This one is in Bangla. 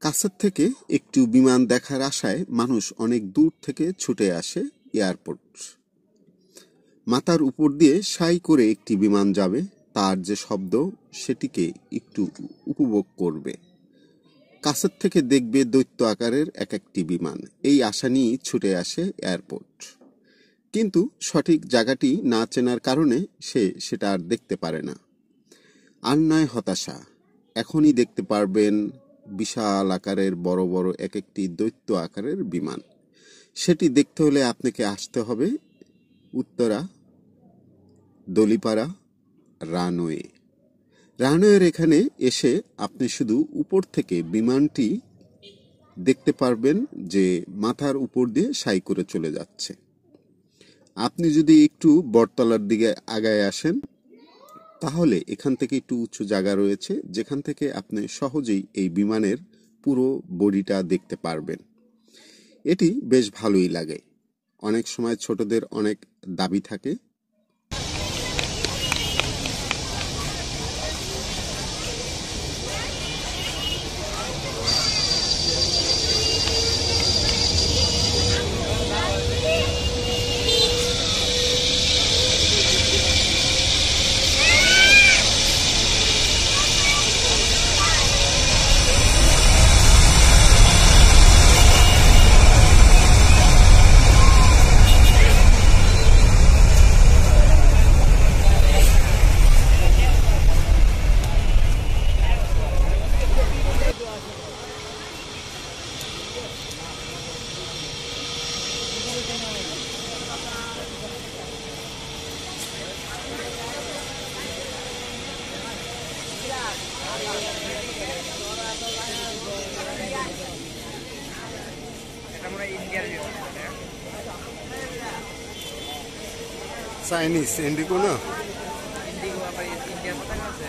কাছের থেকে একটু বিমান দেখার আশায় মানুষ অনেক দূর থেকে ছুটে আসে এয়ারপোর্ট। মাথার উপর দিয়ে সাই করে একটি বিমান যাবে, তার যে শব্দ সেটিকে একটু উপভোগ করবে। কাছের থেকে দেখবে দৈত্য আকারের এক একটি বিমান, এই আশা নিয়েই ছুটে আসে এয়ারপোর্ট। কিন্তু সঠিক জায়গাটি না চেনার কারণে সে সেটা আর দেখতে পারে না। আর নয় হতাশা, এখনই দেখতে পারবেন বিশাল আকারের বড় বড় এক একটি দৈত্য আকারের বিমান। সেটি দেখতে হলে আপনাকে আসতে হবে উত্তরা দলিপাড়া রানওয়ে। রানওয়ের এখানে এসে আপনি শুধু উপর থেকে বিমানটি দেখতে পারবেন যে মাথার উপর দিয়ে সাই করে চলে যাচ্ছে। আপনি যদি একটু বটতলার দিকে আগায় আসেন তাহলে এখান থেকে একটু উঁচু জায়গা রয়েছে, যেখান থেকে আপনি সহজেই এই বিমানের পুরো বডিটা দেখতে পারবেন। এটি বেশ ভালোই লাগে। অনেক সময় ছোটদের অনেক দাবি থাকে। চাইনিজ ইন্ডিগো না, ইন্ডিগো আবার ইন্ডিয়ার পতাকা আছে।